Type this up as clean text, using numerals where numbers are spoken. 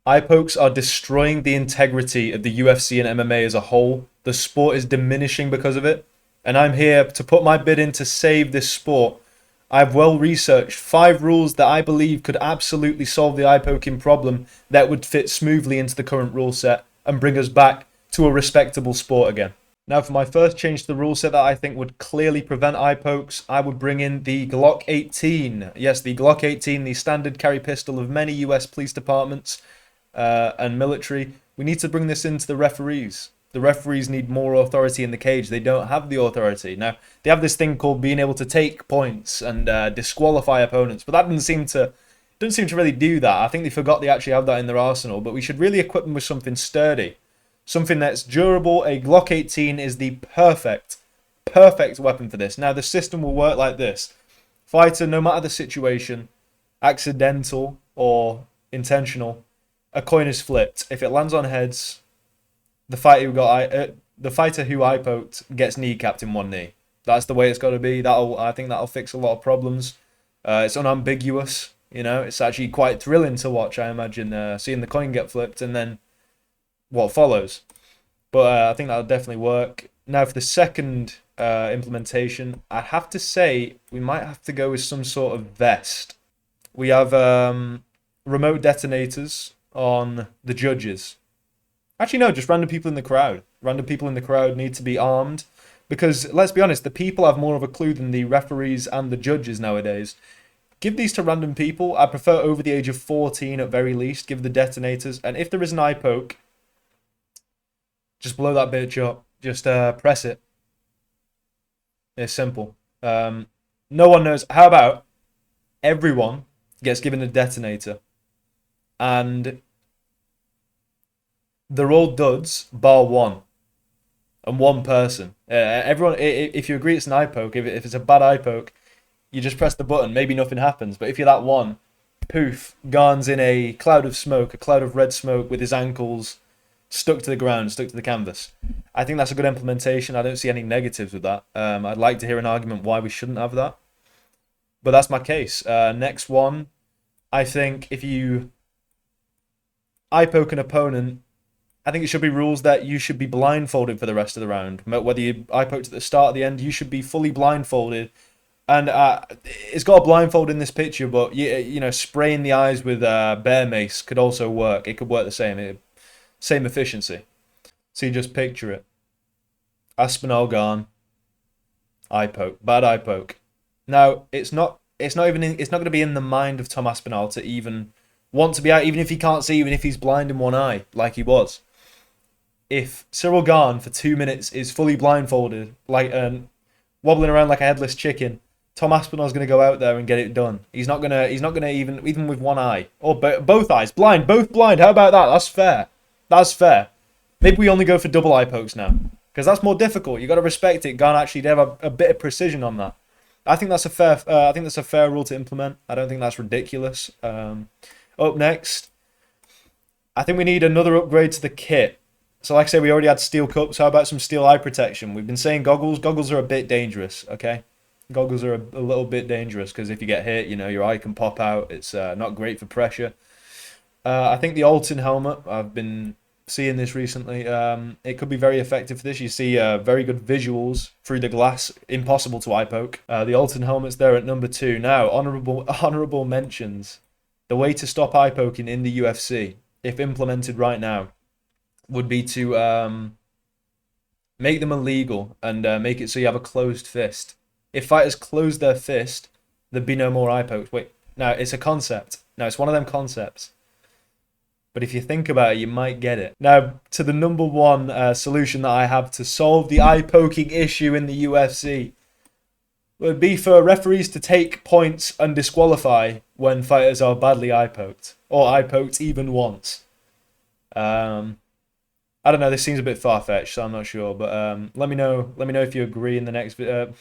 Eye pokes are destroying the integrity of the UFC and MMA as a whole. The sport is diminishing because of it. And I'm here to put my bid in to save this sport. I've well researched 5 rules that I believe could absolutely solve the eye poking problem that would fit smoothly into the current rule set and bring us back to a respectable sport again. Now, for my first change to the rule set that I think would clearly prevent eye pokes, I would bring in the Glock 18. Yes, the Glock 18, the standard carry pistol of many US police departments and military. We need to bring this into the referees. The referees need more authority in the cage. They don't have the authority. Now, they have this thing called being able to take points and disqualify opponents, but that doesn't seem to really do that. I think they forgot they actually have that in their arsenal, but we should really equip them with something sturdy, something that's durable. A Glock 18 is the perfect weapon for this. Now, the system will work like this. Fighter, no matter the situation, accidental or intentional, a coin is flipped. If it lands on heads, the fighter who eye poked gets kneecapped in one knee. That's the way it's got to be. I think that'll fix a lot of problems. It's unambiguous. You know, it's actually quite thrilling to watch. I imagine seeing the coin get flipped and then what follows. But I think that'll definitely work. Now, for the second implementation, I'd have to say we might have to go with some sort of vest. We have remote detonators on the judges. Actually, no, just random people in the crowd. Random people in the crowd need to be armed because, let's be honest, the people have more of a clue than the referees and the judges nowadays. Give these to random people. I prefer over the age of 14 at very least. Give the detonators. And if there is an eye poke, just blow that bitch up. Just press it. It's simple. No one knows. How about everyone gets given a detonator? And they're all duds, bar one. And one person. Everyone, if you agree it's an eye poke, if it's a bad eye poke, you just press the button. Maybe nothing happens. But if you're that one, poof, Garn's in a cloud of smoke, a cloud of red smoke with his ankles stuck to the ground, stuck to the canvas. I think that's a good implementation. I don't see any negatives with that. I'd like to hear an argument why we shouldn't have that. But that's my case. Next one, I think if you eye poke an opponent, I think it should be rules that you should be blindfolded for the rest of the round. Whether you eye poked at the start or the end, you should be fully blindfolded. And it's got a blindfold in this picture, but you know, spraying the eyes with bear mace could also work. It could work the same, same efficiency. So you just picture it. Aspinall Garn, eye poke, bad eye poke. Now it's not going to be in the mind of Tom Aspinall to even want to be out, even if he can't see, even if he's blind in one eye, like he was. If Cyril Garn for 2 minutes is fully blindfolded, like wobbling around like a headless chicken, Tom Aspinall's going to go out there and get it done. He's not gonna even with one eye or both eyes, both blind. How about that? That's fair. That's fair. Maybe we only go for double eye pokes now because that's more difficult. You got to respect it. Garn actually did have a bit of precision on that. I think that's a fair. I think that's a fair rule to implement. I don't think that's ridiculous. Up next, I think we need another upgrade to the kit. So like I say, we already had steel cups. How about some steel eye protection? We've been saying goggles. Goggles are a bit dangerous, okay? Goggles are a little bit dangerous because if you get hit, you know, your eye can pop out. It's not great for pressure. I think the Alton helmet, I've been seeing this recently. It could be very effective for this. You see very good visuals through the glass. Impossible to eye poke. The Alton helmet's there at number 2. Now, honorable mentions. The way to stop eye poking in the UFC, if implemented right now, would be to make them illegal and make it so you have a closed fist. If fighters close their fist, there'd be no more eye pokes. Wait, now it's a concept. Now it's one of them concepts. But if you think about it, you might get it. Now, to the number one solution that I have to solve the eye poking issue in the UFC would be for referees to take points and disqualify when fighters are badly eye poked or eye poked even once. I don't know. This seems a bit far fetched, so I'm not sure. But let me know if you agree in the next video.